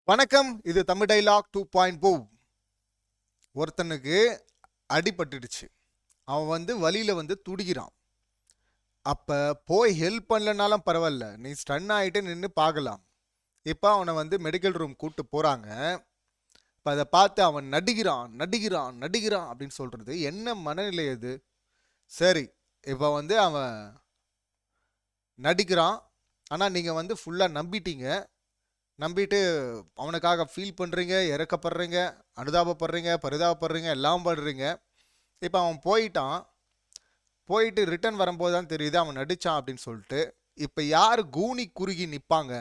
வணக்கம். இது தமிழ் டைலாக் 2.0. ஒருத்தனுக்கு அடிபட்டுடுச்சு. அவன் வலியில துடிக்கிறான். அப்ப போய் ஹெல்ப் பண்ணலனாலும் பரவாயில்ல, நீ ஸ்டன் ஆயிட்டு நின்று பார்க்கலாம். இப்ப அவனை மெடிக்கல் ரூம் கூட்டு போறாங்க. இப்ப அதை பார்த்து அவன் நடிக்கிறான் நடிக்கிறான் நடிக்கிறான் அப்படின்னு சொல்றது என்ன மனநிலை அது? சரி, இப்ப அவன் நடிக்கிறான். ஆனா நீங்க ஃபுல்லா நம்பிட்டீங்க. நம்பிட்டு அவனுக்காக ஃபீல் பண்ணுறீங்க, இறக்கப்படுறீங்க, அனுதாபப்படுறீங்க, பரிதாபப்படுறீங்க, எல்லாம் பண்ணுறீங்க. இப்போ அவன் போயிட்டான். போயிட்டு ரிட்டர்ன் வரும்போது தான் தெரியுது அவன் நடித்தான் அப்படின்னு சொல்லிட்டு. இப்போ யார் கூனி குறுகி நிற்பாங்க?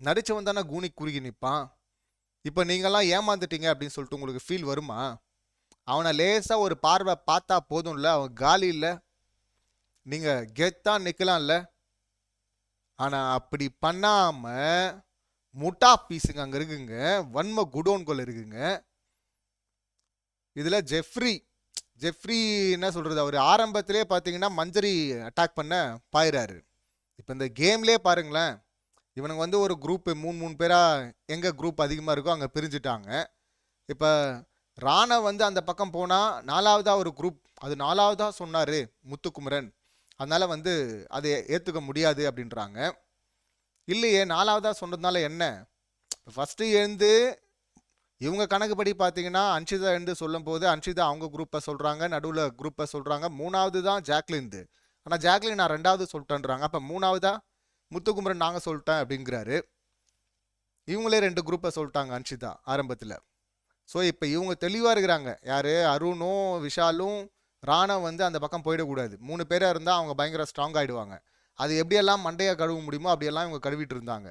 நடித்தவன் தானே கூனி குறுகி நிற்பான். இப்போ நீங்கள்லாம் ஏமாந்துட்டீங்க அப்படின்னு சொல்லிட்டு உங்களுக்கு ஃபீல் வருமா? அவனை லேசாக ஒரு பார்வை பார்த்தா போதும்ல, அவன் காலி இல்லை. நீங்கள் கெத்தான் நிற்கலாம்ல. ஆனால் அப்படி பண்ணாமல் முட்டா பீஸுங்க அங்கே இருக்குங்க, வன்ம குடோன்கள் இருக்குங்க. இதில் ஜெஃப்ரி என்ன சொல்கிறது, அவர் ஆரம்பத்திலே பார்த்தீங்கன்னா மஞ்சரி அட்டாக் பண்ண பாயிறாரு. இப்போ இந்த கேம்லேயே பாருங்களேன், இவனுங்க ஒரு குரூப்பு மூணு பேராக எங்கே குரூப் அதிகமாக இருக்கோ அங்கே பிரிஞ்சுட்டாங்க. இப்போ ராணவ அந்த பக்கம் போனால் நாலாவதாக ஒரு குரூப், அது நாலாவதாக சொன்னார் முத்துக்குமரன், அதனால் அதை ஏற்றுக்க முடியாது அப்படின்றாங்க. இல்லையே, நாலாவதாக சொன்னதுனால என்ன? ஃபஸ்ட்டு எழுந்து இவங்க கணக்குப்படி பார்த்தீங்கன்னா அன்ஷிதா எழுந்து சொல்லும் போது அன்ஷிதா அவங்க குரூப்பை சொல்கிறாங்க, நடுவில் குரூப்பை சொல்கிறாங்க. மூணாவது தான் ஜாக்லின்து. ஆனால் ஜாக்லின் நான் ரெண்டாவது சொல்லிட்டேன்றாங்க. அப்போ மூணாவதா முத்துக்குமரன் நாங்கள் சொல்லிட்டேன் அப்படிங்கிறாரு. இவங்களே ரெண்டு குரூப்பை சொல்லிட்டாங்க அன்ஷிதா ஆரம்பத்தில். ஸோ இப்போ இவங்க தெளிவாக இருக்கிறாங்க. யார்? அருணும் விஷாலும் ராணவ் அந்த பக்கம் போயிடக்கூடாது. மூணு பேராக இருந்தால் அவங்க பயங்கர ஸ்ட்ராங் ஆகிடுவாங்க. அது எப்படியெல்லாம் மண்டையை கழுவ முடியுமோ அப்படியெல்லாம் இவங்க கழுவிட்டு இருந்தாங்க.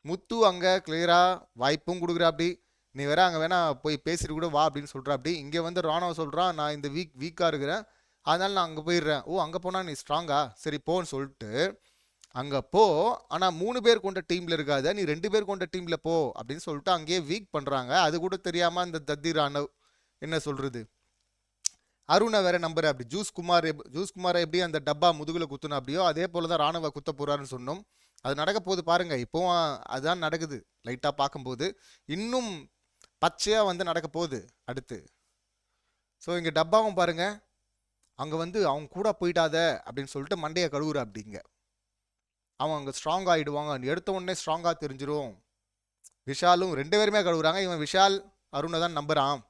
முத்து அங்கே கிளியராக வாய்ப்பும் கொடுக்குறா. அப்படி நீ வேற அங்கே வேணா போய் பேசிட்டு கூட வா அப்படின்னு சொல்கிறா. அப்படி இங்கே ராணுவ சொல்கிறான், நான் இந்த வீக்காக இருக்கிறேன், அதனால நான் அங்கே போயிடுறேன். ஓ, அங்கே போனால் நீ ஸ்ட்ராங்கா, சரி போன்னு சொல்லிட்டு அங்கே போ. ஆனால் 3 பேர் கொண்ட டீமில் இருக்காத, நீ 2 பேர் கொண்ட டீமில் போ அப்படின்னு சொல்லிட்டு அங்கேயே வீக் பண்ணுறாங்க. அது கூட தெரியாமல் அந்த தத்தி ராணவ் என்ன சொல்கிறது, அருணை வேற நம்புற. அப்படி ஜூஸ் குமாரை எப்படி அந்த டப்பா முதுகில் குத்துனா அப்படியோ அதே போல தான் ராணுவ குத்த போறாருன்னு சொன்னோம். அது நடக்க போகுது பாருங்க. இப்போவும் அதுதான் நடக்குது. லைட்டாக பார்க்கும்போது இன்னும் பச்சையாக நடக்க போகுது அடுத்து. ஸோ இங்கே டப்பாவும் பாருங்க, அங்கே அவங்க கூட போயிட்டாத அப்படின்னு சொல்லிட்டு மண்டையை கழுவுற. அப்படிங்க அவன் அங்கே ஸ்ட்ராங் ஆகிடுவாங்க, எடுத்த உடனே ஸ்ட்ராங்காக தெரிஞ்சிடும். விஷாலும் 2 பேருமே கழுவுறாங்க. இவன் விஷால் அருணை தான் நம்புறான்.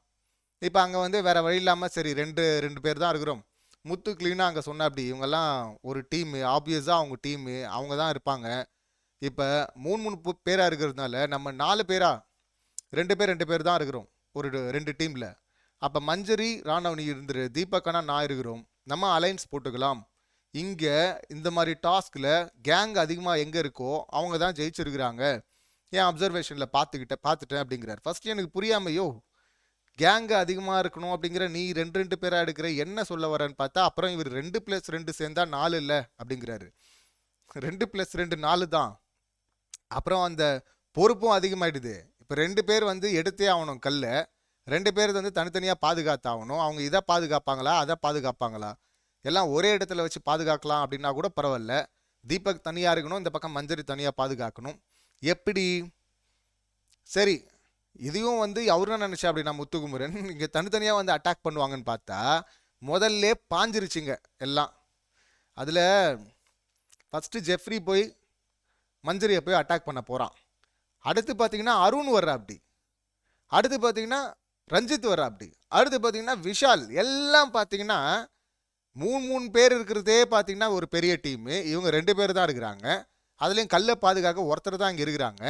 இப்போ அங்கே வேற வழி இல்லாமல் சரி ரெண்டு பேர் தான் இருக்கிறோம். முத்து கிளீனாக அங்கே சொன்ன அப்படி இவங்கெல்லாம் ஒரு டீமு, ஆப்வியஸாக அவங்க டீமு அவங்க தான் இருப்பாங்க. இப்போ மூணு பேராக இருக்கிறதுனால நம்ம 4 பேரா 2 பேர் தான் இருக்கிறோம் ஒரு 2 டீமில். அப்போ மஞ்சரி ராணவ் நீ இருந்துரு, தீபக்கனா நான் இருக்கிறோம், நம்ம அலைன்ஸ் போட்டுக்கலாம். இங்கே இந்த மாதிரி டாஸ்கில் கேங் அதிகமாக எங்கே இருக்கோ அவங்க தான் ஜெயிச்சிருக்கிறாங்க. ஏன் அப்சர்வேஷனில் பார்த்துட்டேன் அப்படிங்கிறார். ஃபர்ஸ்ட் எனக்கு புரியாமையோ, கேங்கு அதிகமாக இருக்கணும் அப்படிங்கிற நீ 2 பேராக எடுக்கிற, என்ன சொல்ல வரேன்னு பார்த்தா அப்புறம் இவர் 2+2 சேர்ந்தா 4 இல்லை அப்படிங்கிறாரு. 2+2 4 தான். அப்புறம் அந்த பொறுப்பும் அதிகமாயிடுது. இப்போ 2 பேர் எடுத்தே ஆகணும் கல்ல. 2 பேர் தனித்தனியாக பாதுகாத்தாகணும். அவங்க இதை பாதுகாப்பாங்களா அதை பாதுகாப்பாங்களா? எல்லாம் ஒரே இடத்துல வச்சு பாதுகாக்கலாம் அப்படின்னா கூட பரவாயில்ல. தீபக் தனியாக இருக்கணும், இந்த பக்கம் மஞ்சரி தனியாக பாதுகாக்கணும். எப்படி? சரி, இதையும் அவரு என்ன நினைச்சா அப்படின்னா முத்துக்குமரன் இங்கே தனித்தனியாக அட்டாக் பண்ணுவாங்கன்னு பார்த்தா முதல்ல பாஞ்சிருச்சுங்க எல்லாம். அதில் ஃபஸ்ட்டு ஜெஃப்ரி போய் மஞ்சரியை போய் அட்டாக் பண்ண போகிறான். அடுத்து பார்த்தீங்கன்னா அருண் வர்றா அப்படி. அடுத்து பார்த்தீங்கன்னா ரஞ்சித் வர்றா அப்படி. அடுத்து பார்த்தீங்கன்னா விஷால். எல்லாம் பார்த்தீங்கன்னா 3 பேர் இருக்கிறதே பார்த்தீங்கன்னா ஒரு பெரிய டீமு. இவங்க 2 பேர் தான் இருக்கிறாங்க. அதுலேயும் கல்லை பாதுகாக்க ஒருத்தர் தான் இங்கே இருக்கிறாங்க.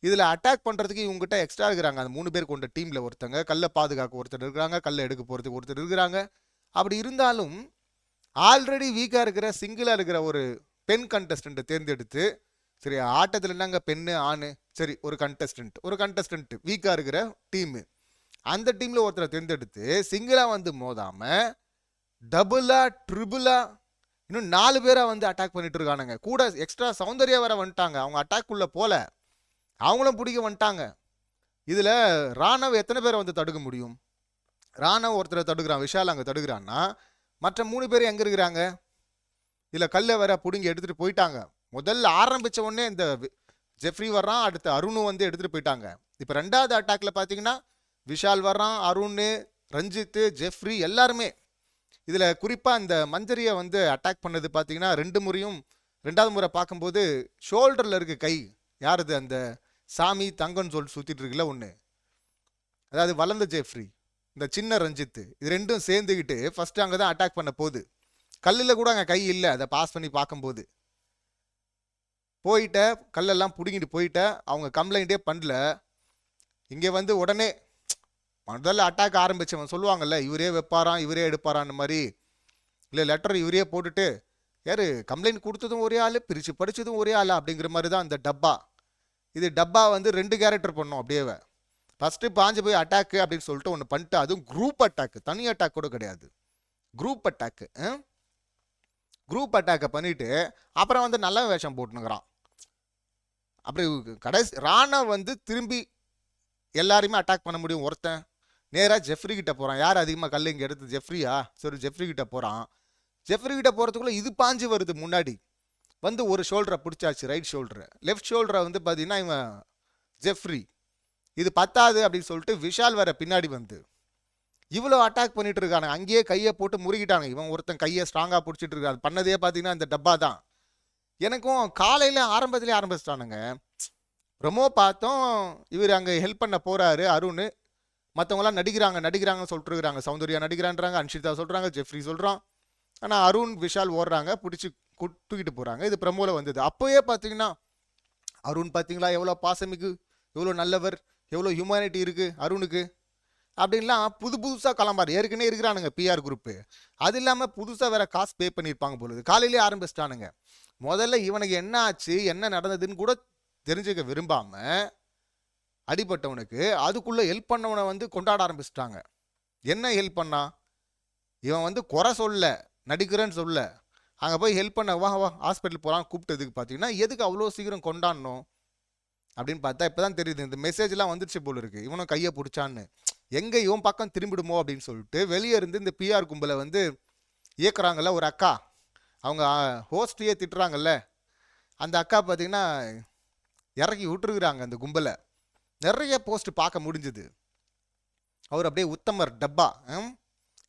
இதில் அட்டாக் பண்ணுறதுக்கு இவங்ககிட்ட எக்ஸ்ட்ரா இருக்கிறாங்க. அந்த 3 பேர் கொண்ட டீமில் ஒருத்தங்க, கல்லை பாதுகாக்க ஒருத்தர் இருக்கிறாங்க, கல்லை எடுக்க போகிறதுக்கு ஒருத்தர் இருக்கிறாங்க. அப்படி இருந்தாலும் ஆல்ரெடி வீக்காக இருக்கிற சிங்கிளாக இருக்கிற ஒரு பெண் கண்டஸ்டண்ட்டை தேர்ந்தெடுத்து, சரி ஆட்டத்தில் என்னங்க பெண்ணு ஆணு, சரி ஒரு கண்டஸ்டன்ட் வீக்காக இருக்கிற டீமு, அந்த டீமில் ஒருத்தரை தேர்ந்தெடுத்து சிங்கிளாக மோதாமல் டபுளா ட்ரிபிளா இன்னும் 4 பேராக அட்டாக் பண்ணிட்டு இருக்கானுங்க. கூட எக்ஸ்ட்ரா சௌந்தர்யா வர வந்துட்டாங்க. அவங்க அட்டாக் உள்ள போல, அவங்களும் பிடிக்க வந்துட்டாங்க. இதில் ராணவ் எத்தனை பேரை தடுக்க முடியும்? ராணவ் ஒருத்தரை தடுக்கிறான், விஷால் அங்கே தடுக்கிறான்னா மற்ற 3 பேர் எங்கே இருக்கிறாங்க? இதில் கல்லை வேற பிடுங்கி எடுத்துகிட்டு போயிட்டாங்க. முதல்ல ஆரம்பித்த உடனே இந்த ஜெஃப்ரி வர்றான், அடுத்து அருணும் வந்து எடுத்துகிட்டு போயிட்டாங்க. இப்போ ரெண்டாவது அட்டாக்ல பார்த்தீங்கன்னா விஷால் வர்றான், அருண், ரஞ்சித், ஜெஃப்ரி எல்லாருமே. இதில் குறிப்பாக இந்த மஞ்சரியை வந்து அட்டாக் பண்ணது பார்த்தீங்கன்னா 2 முறையும். 2வது முறை பார்க்கும்போது ஷோல்டரில் இருக்க கை யாருது, அந்த சாமி தங்கன்னு சொல்லிட்டு சுற்றிட்டு இருக்குல்ல ஒன்று, அதாவது வளர்ந்த ஜெஃப்ரி, இந்த சின்ன ரஞ்சித், இது ரெண்டும் சேர்ந்துக்கிட்டு ஃபர்ஸ்ட் அங்கே தான் அட்டாக் பண்ண போகுது. கல்லில் கூட அங்கே கை இல்லை, அதை பாஸ் பண்ணி பார்க்கும்போது போயிட்ட கல்லெல்லாம் பிடுங்கிட்டு போயிட்ட. அவங்க கம்ப்ளைண்ட்டே பண்ணல. இங்கே வந்து உடனே முதல்ல அட்டாக் ஆரம்பிச்சவன் சொல்லுவாங்கல்ல, இவரே வைப்பாரான் இவரே எடுப்பாரான்னு மாதிரி, இல்லை லெட்டர் இவரே போட்டுட்டு யார் கம்ப்ளைண்ட் கொடுத்ததும் ஒரே ஆள், பிரித்து படித்ததும் ஒரே ஆள் அப்படிங்கிற மாதிரி தான் இந்த டப்பா. இது டப்பா வந்து 2 கேரக்டர் பண்ணோம் அப்படியே. ஃபஸ்ட்டு பாஞ்சு போய் அட்டாக்கு அப்படின்னு சொல்லிட்டு ஒன்று பண்ணிட்டு, அதுவும் குரூப் அட்டாக்கு, தனி அட்டாக் கூட கிடையாது, குரூப் அட்டாக்கு. குரூப் அட்டாக்கை பண்ணிவிட்டு அப்புறம் வந்து நல்ல வேஷம் போட்டுனுங்கிறான். அப்படி கடைசி ராணா வந்து திரும்பி எல்லாரையுமே அட்டாக் பண்ண முடியும். ஒருத்தன் நேராக ஜெஃப்ரி கிட்ட போகிறான். யார் அதிகமாக கல் இங்கே எடுத்து, ஜெஃப்ரியா? சரி, ஜெஃப்ரி கிட்ட போகிறான். ஜெஃப்ரி கிட்ட போகிறதுக்குள்ளே இது பாஞ்சு வருது முன்னாடி வந்து. ஒரு ஷோல்டரை பிடிச்சாச்சு, ரைட் ஷோல்டரை. லெஃப்ட் ஷோல்டரை வந்து பார்த்தீங்கன்னா இவன் ஜெஃப்ரி. இது பத்தாது அப்படின்னு சொல்லிட்டு விஷால் வேற பின்னாடி வந்து இவ்வளோ அட்டாக் பண்ணிட்டு இருக்காங்க. அங்கேயே கையை போட்டு முறுகிட்டாங்க. இவன் ஒருத்தன் கையை ஸ்ட்ராங்காக பிடிச்சிட்டு இருக்காது. பண்ணதே பார்த்தீங்கன்னா இந்த டப்பா தான். எனக்கும் காலையில் ஆரம்பத்திலே ஆரம்பிச்சிட்டானுங்க. ரொம்ப பார்த்தோம் இவர் அங்கே ஹெல்ப் பண்ண போகிறாரு அருண். மற்றவங்களாம் நடிக்கிறாங்கன்னு சொல்லிட்டு இருக்கிறாங்க. சௌந்தர்யா நடிக்கிறான்றாங்க, அன்ஷிதா சொல்கிறாங்க, ஜெஃப்ரி சொல்கிறான். ஆனால் அருண் விஷால் ஓடுறாங்க, பிடிச்சி தூக்கிட்டு போகிறாங்க. இது ப்ரமோவில் வந்தது. அப்போயே பார்த்தீங்கன்னா அருண் பார்த்தீங்களா எவ்வளோ பாசமிக்கு, எவ்வளோ நல்லவர், எவ்வளோ ஹியூமனிட்டி இருக்குது அருணுக்கு அப்படின்லாம் புதுசாக கிளம்பாரு. ஏற்கனவே இருக்கிறானுங்க பிஆர் குரூப்பு. அது இல்லாமல் புதுசாக வேற காசு பே பண்ணியிருப்பாங்க பொழுது. காலையிலே ஆரம்பிச்சிட்டானுங்க. முதல்ல இவனுக்கு என்ன ஆச்சு என்ன நடந்ததுன்னு கூட தெரிஞ்சுக்க விரும்பாம அடிபட்டவனுக்கு அதுக்குள்ளே ஹெல்ப் பண்ணவனை வந்து கொண்டாட ஆரம்பிச்சிட்டாங்க. என்ன ஹெல்ப் பண்ணா? இவன் வந்து குறை சொல்ல, நடிக்கிறேன்னு சொல்ல, அங்கே போய் ஹெல்ப் பண்ண வா வா ஹாஸ்பிட்டல் போகலாம் கூப்பிட்டதுக்கு பார்த்தீங்கன்னா எதுக்கு அவ்வளோ சீக்கிரம் கொண்டாடணும் அப்படின்னு பார்த்தா இப்போ தான் தெரியுது. இந்த மெசேஜ்லாம் வந்துருச்சு போல இருக்கு. இவனும் கையை பிடிச்சான்னு எங்கே இவன் பக்கம் திரும்பிடுமோ அப்படின்னு சொல்லிட்டு வெளியே இருந்து இந்த பிஆர் கும்பலை வந்து இயக்குறாங்கல்ல ஒரு அக்கா, அவங்க ஹோஸ்டையே திட்டுறாங்கல்ல, அந்த அக்கா பார்த்தீங்கன்னா இறக்கி விட்டுருக்குறாங்க அந்த கும்பலை. நிறைய போஸ்ட் பார்க்க முடிஞ்சுது. அவர் அப்படியே உத்தமர் டப்பா.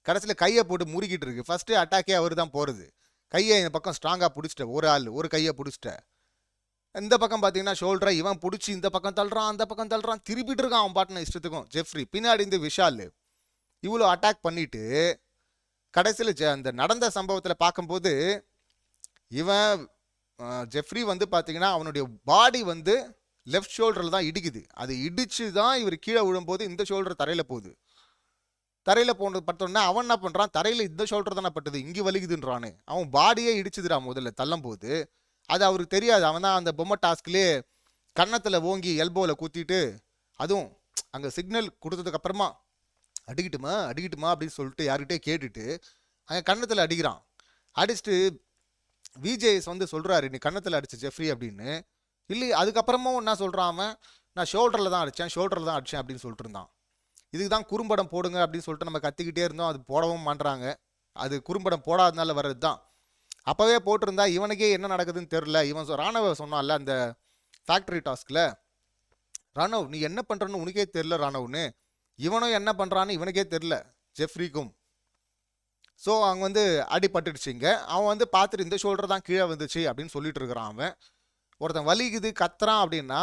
கடைசியில் கையை போட்டு முறுக்கிட்டு இருக்கு. ஃபர்ஸ்ட் அட்டாக்கே அவர் தான் போகிறது. கையை இந்த பக்கம் ஸ்ட்ராங்காக பிடிச்சிட்ட ஒரு ஆள், ஒரு கையை பிடிச்சிட்ட. இந்த பக்கம் பார்த்தீங்கன்னா ஷோல்டரை இவன் பிடிச்சி இந்த பக்கம் தள்ளுறான், அந்த பக்கம் தள்ளுறான், திருப்பிட்டு இருக்கான் அவன் பாட்டின இஷ்டத்துக்கும். ஜெஃப்ரி பின்னாடி இந்த விஷால் இவ்வளோ அட்டாக் பண்ணிட்டு கடைசியில் அந்த நடந்த சம்பவத்தில் பார்க்கும்போது இவன் ஜெஃப்ரி வந்து பார்த்தீங்கன்னா அவனுடைய பாடி வந்து லெஃப்ட் ஷோல்டரில் தான் இடிக்குது. அது இடிச்சு தான் இவர் கீழே விழும்போது இந்த ஷோல்டர் தரையில் போகுது. தரையில் போனது பட்டோன்னா அவன் என்ன பண்ணுறான், தரையில் இந்த ஷோல்டர் தானே பட்டது, இங்கே வலிக்குதுன்றானு. அவன் பாடியே இடிச்சுதுறான் முதல்ல தள்ளும் போது. அது அவருக்கு தெரியாது. அவன் தான் அந்த பொம்மை டாஸ்க்லேயே கன்னத்தில் ஓங்கி எல்போவில் குத்திட்டு, அதுவும் அங்கே சிக்னல் கொடுத்ததுக்கு அப்புறமா அடிக்கட்டுமா அப்படின்னு சொல்லிட்டு யார்கிட்டே கேட்டுட்டு அங்கே கன்னத்தில் அடிக்கிறான். அடிச்சுட்டு விஜேஎஸ் வந்து சொல்கிறாரு நீ கன்னத்தில் அடிச்ச ஜெஃப்ரி அப்படின்னு. இல்லை அதுக்கப்புறமும் என்ன சொல்கிறான் அவன், நான் ஷோல்டரில் தான் அடித்தேன் அப்படின்னு சொல்லிட்டு இருந்தான். இதுக்கு தான் குறும்படம் போடுங்க அப்படின்னு சொல்லிட்டு நம்ம கத்திக்கிட்டே இருந்தோம். அது போடவும் மாட்டுறாங்க. அது குறும்படம் போடாதனால வர்றது தான். அப்போவே போட்டிருந்தா இவனுக்கே என்ன நடக்குதுன்னு தெரில. இவன் ராணவ சொன்னான்ல அந்த ஃபேக்ட்ரி டாஸ்கில், ராணவ் நீ என்ன பண்ணுறன்னு உனக்கே தெரில ராணவ்னு. இவனும் என்ன பண்ணுறான்னு இவனுக்கே தெரில ஜெஃப்ரிக்கும். ஸோ அவங்க வந்து அடிபட்டுடுச்சிங்க. அவன் வந்து பார்த்துட்டு இந்த ஷோல்டர் தான் கீழே வந்துச்சு அப்படின்னு சொல்லிட்டு இருக்கிறான். அவன் ஒருத்தன் வலிக்குது கத்துறான் அப்படின்னா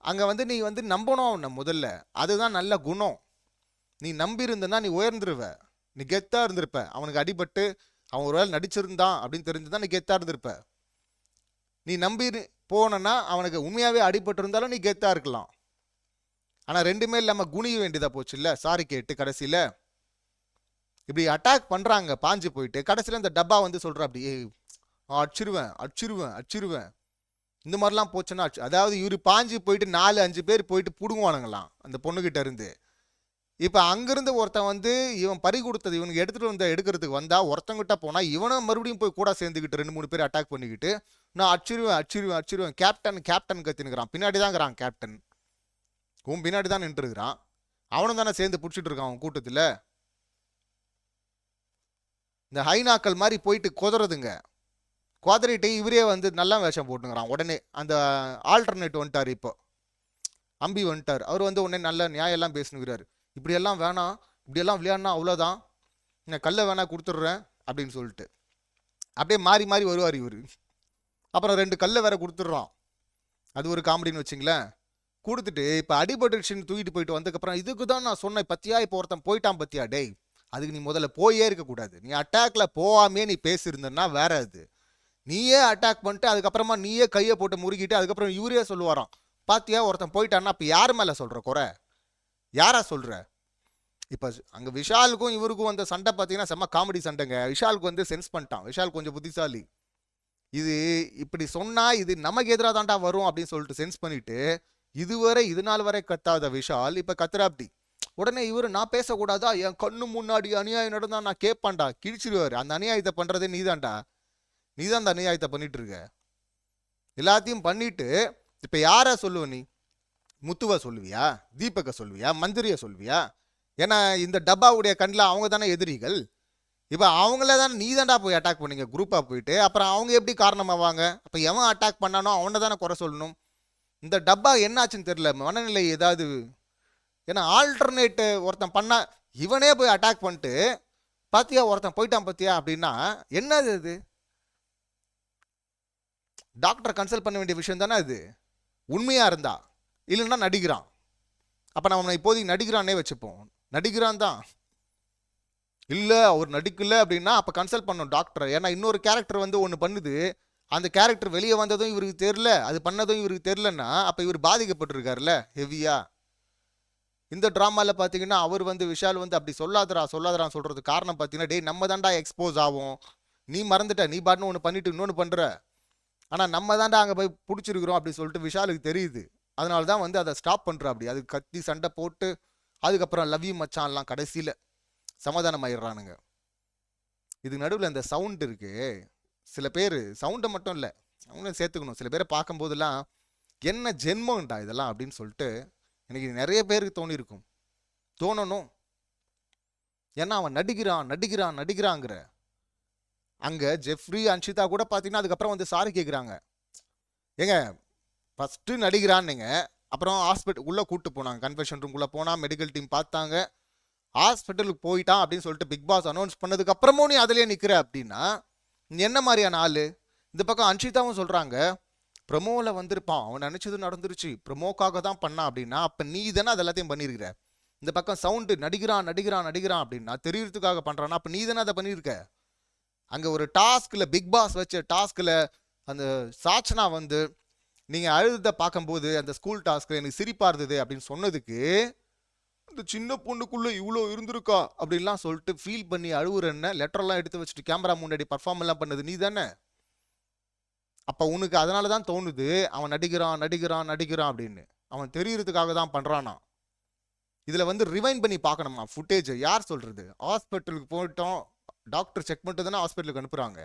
அங்கே வந்து நீ வந்து நம்பணும் அவனை முதல்ல. அதுதான் நல்ல குணம். நீ நம்பி இருந்தனா நீ உயர்ந்துருவ, நீ கெத்தாக இருந்திருப்ப. அவனுக்கு அடிபட்டு அவன் ஒரு வேளை நடிச்சிருந்தான் அப்படின்னு தெரிஞ்சுதான் நீ கெத்தாக இருந்திருப்ப. நீ நம்பி போனன்னா அவனுக்கு உண்மையாகவே அடிபட்டு இருந்தாலும் நீ கெத்தாக இருக்கலாம். ஆனால் ரெண்டுமே இல்லாமல் குனிய வேண்டியதாக போச்சு இல்லை சாரி கேட்டு. கடைசியில் இப்படி அட்டாக் பண்ணுறாங்க பாஞ்சு போயிட்டு. கடைசியில் இந்த டப்பா வந்து சொல்கிற அப்படி அடிச்சிருவேன் இந்த மாதிரிலாம் போச்சுன்னா அதாவது இவர் பாஞ்சு போயிட்டு 4-5 பேர் போயிட்டு பிடுங்குவானுங்களாம் அந்த பொண்ணுகிட்ட இருந்து. இப்போ அங்கேருந்து ஒருத்தன் வந்து இவன் பறி கொடுத்தது இவனுக்கு எடுத்துகிட்டு எடுக்கிறதுக்கு வந்தால் ஒருத்தங்கிட்ட போனால் இவனும் மறுபடியும் போய் கூட சேர்ந்துக்கிட்டு 2-3 பேர் அட்டாக் பண்ணிக்கிட்டு நான் அடிச்சிருவேன் கேப்டன் கத்தினுக்கிறான். பின்னாடி தான்ங்கிறான் கேப்டன். உன் பின்னாடி தான் நின்றுருக்கிறான். அவனும் தானே சேர்ந்து பிடிச்சிட்டு இருக்கான் அவன் கூட்டத்தில். இந்த ஹைனாக்கள் மாதிரி போயிட்டு குதறதுங்க. குவாதரேட்டை இவரே வந்து நல்லா வேஷம் போட்டுங்கிறான். உடனே அந்த ஆல்டர்னேட் வந்துட்டார். இப்போ அம்பி வந்துட்டார். அவர் வந்து உடனே நல்ல நியாயம் எல்லாம் பேசுனுங்கிறாரு. இப்படியெல்லாம் வேணாம், இப்படியெல்லாம் விளையாடினா அவ்வளோதான், நான் கல்லை வேணா கொடுத்துட்றேன் அப்படின்னு சொல்லிட்டு அப்படியே மாறி மாறி வருவார் இவர். அப்புறம் 2 கல்லை வேற கொடுத்துட்றான். அது ஒரு காமெடின்னு வச்சுங்களேன். கொடுத்துட்டு இப்போ அடிபட்டுச்சுன்னு தூக்கிட்டு போயிட்டு வந்ததுக்கப்புறம் இதுக்கு தான் நான் சொன்னேன் பத்தியா, இப்போ ஒருத்தன் போயிட்டான் பத்தியா, டேய் அதுக்கு நீ முதல்ல போயே இருக்கக்கூடாது. நீ அட்டாக்ல போகாமே நீ பேசியிருந்தன்னா வேற. அது நீயே அட்டாக் பண்ணிட்டு அதுக்கப்புறமா நீயே கையை போட்டு முறுக்கிட்டு அதுக்கப்புறம் இவரே சொல்லுவாராம் பாத்தியா ஒருத்தன் போயிட்டான்னா அப்போ யார் மேலே சொல்கிற குறை, யாரா சொல்கிற? இப்போ அங்கே விஷாலுக்கும் இவருக்கும் வந்த சண்டை பார்த்தீங்கன்னா செம்ம காமெடி சண்டைங்க. விஷாலுக்கு வந்து சென்ஸ் பண்ணிட்டான். விஷால் கொஞ்சம் புத்திசாலி. இது இப்படி சொன்னால் இது நமக்கு எதிராக தாண்டா வரும் அப்படின்னு சொல்லிட்டு சென்ஸ் பண்ணிட்டு இதுவரை இது நாள் வரை கத்தாத விஷால் இப்போ கத்துறாப்படி. உடனே இவர் நான் பேசக்கூடாதா, என் கண்ணு முன்னாடி அநியாயம் நடந்தா நான் கேட்பான்டா, கிழிச்சிருவாரு. அந்த அநியாயத்தை பண்ணுறதே நீதான்டா, நீதான் அந்த அநியாயத்தை பண்ணிட்டு இருக்க. எல்லாத்தையும் பண்ணிட்டு இப்போ யாரை சொல்லுவ நீ? முத்துவா சொல்லுவியா, தீபக்கை சொல்லுவியா, மஞ்சரியை சொல்லுவியா? ஏன்னா இந்த டப்பாவுடைய கண்ணில் அவங்க தானே எதிரிகள். இப்போ அவங்கள தானே நீ தான்டா போய் அட்டாக் பண்ணீங்க குரூப்பாக போயிட்டு. அப்புறம் அவங்க எப்படி காரணமாவாங்க? அப்போ எவன் அட்டாக் பண்ணானோ அவனை தானே குறை சொல்லணும். இந்த டப்பா என்னாச்சுன்னு தெரியல, மனநிலை ஏதாவது. ஏன்னா ஆல்டர்னேட்டு ஒருத்தன் பண்ணா இவனே போய் அட்டாக் பண்ணிட்டு பாத்தியா ஒருத்தன் போயிட்டான் பாத்தியா அப்படின்னா என்னது அது? டாக்டரை கன்சல்ட் பண்ண வேண்டிய விஷயம் தானே அது, உண்மையாக இருந்தா. இல்லைன்னா நடிக்கிறான். அப்போ நம்ம இப்போதைக்கு நடிக்கிறானே வச்சுப்போம், நடிக்கிறான் தான். இல்லை அவர் நடிக்கல அப்படின்னா அப்போ கன்சல்ட் பண்ணணும் டாக்டரை. ஏன்னா இன்னொரு கேரக்டர் வந்து ஒன்று பண்ணுது, அந்த கேரக்டர் வெளியே வந்ததும் இவருக்கு தெரில, அது பண்ணதும் இவருக்கு தெரிலன்னா அப்போ இவர் பாதிக்கப்பட்டிருக்காருல்ல ஹெவியா. இந்த ட்ராமாவில் பார்த்தீங்கன்னா அவர் வந்து விஷால் வந்து அப்படி சொல்லாதரான்னு சொல்கிறது காரணம் பார்த்தீங்கன்னா, டேய் நம்ம தான்டா எக்ஸ்போஸ் ஆகும், நீ மறந்துட்ட, நீ பாட்டுன்னு ஒன்று பண்ணிட்டு இன்னொன்று பண்ணுற, ஆனால் நம்ம தான்டா அங்கே போய் பிடிச்சிருக்கிறோம் அப்படின்னு சொல்லிட்டு விஷாலுக்கு தெரியுது. அதனால தான் வந்து அதை ஸ்டாப் பண்ணுறா. அப்படி அது கத்தி சண்டை போட்டு அதுக்கப்புறம் லவ் யூ மச்சான்லாம் கடைசியில் சமாதானம் ஆயிடுறானுங்க. இதுக்கு நடுவில் இந்த சவுண்ட் இருக்கு. சில பேர் சவுண்டை மட்டும் இல்லை அவங்களும் சேர்த்துக்கணும். சில பேரை பார்க்கும்போதெல்லாம் என்ன ஜென்மம்டா இதெல்லாம் அப்படின்னு சொல்லிட்டு எனக்கு நிறைய பேருக்கு தோணியிருக்கும், தோணணும். ஏன்னா அவன் நடிக்கிறாங்கிற அங்கே ஜெஃப்ரி அன்ஷிதா கூட பார்த்தீங்கன்னா அதுக்கப்புறம் வந்து சாரி கேட்குறாங்க. ஏங்க ஃபஸ்ட்டு நடிக்கிறான்னுங்க, அப்புறம் ஹாஸ்பிட்டல் உள்ளே கூப்பிட்டு போனாங்க, கன்ஃபெஷன் ரூம்குள்ளே போனால் மெடிக்கல் டீம் பார்த்தாங்க, ஹாஸ்பிட்டலுக்கு போயிட்டான் அப்படின்னு சொல்லிட்டு பிக் பாஸ் அனௌன்ஸ் பண்ணதுக்கு அப்புறமும் நீ அதிலே நிற்கிற அப்படின்னா நீ என்ன மாதிரியான ஆள்? இந்த பக்கம் அன்ஷிதாவும் சொல்கிறாங்க ப்ரமோவில் வந்திருப்பான், அவன் நினச்சது நடந்துருச்சு, ப்ரமோக்காக தான் பண்ணான் அப்படின்னா அப்போ நீ தானே அது எல்லாத்தையும் பண்ணியிருக்கிற. இந்த பக்கம் சவுண்டு நடிக்கிறான் அப்படின்னா தெரியறதுக்காக பண்ணுறான்னா அப்போ நீ தானே அதை பண்ணியிருக்க. அங்கே ஒரு டாஸ்கில் பிக் பாஸ் வச்ச டாஸ்கில் அந்த சாச்சனா வந்து நீங்கள் அழுத பார்க்கும்போது அந்த ஸ்கூல் டாஸ்கில் எனக்கு சிரிப்பாக இருந்தது அப்படின்னு சொன்னதுக்கு இந்த சின்ன பொண்ணுக்குள்ளே இவ்வளோ இருந்திருக்கா அப்படின்லாம் சொல்லிட்டு ஃபீல் பண்ணி அழுவுறன்னு லெட்டர்லாம் எடுத்து வச்சுட்டு கேமரா முன்னாடி பர்ஃபார்ம் எல்லாம் பண்ணது நீ தானே. அப்போ உனக்கு அதனால தான் தோணுது அவன் நடிக்கிறான் அப்படின்னு. அவன் தெரியறதுக்காக தான் பண்ணுறானா. இதில் வந்து ரிவைண்ட் பண்ணி பார்க்கணுமா ஃபுட்டேஜ்? யார் சொல்கிறது? ஹாஸ்பிட்டலுக்கு போயிட்டோம், டாக்டர் செக் பண்ணிட்டு தானே ஹாஸ்பிட்டலுக்கு அனுப்புகிறாங்க.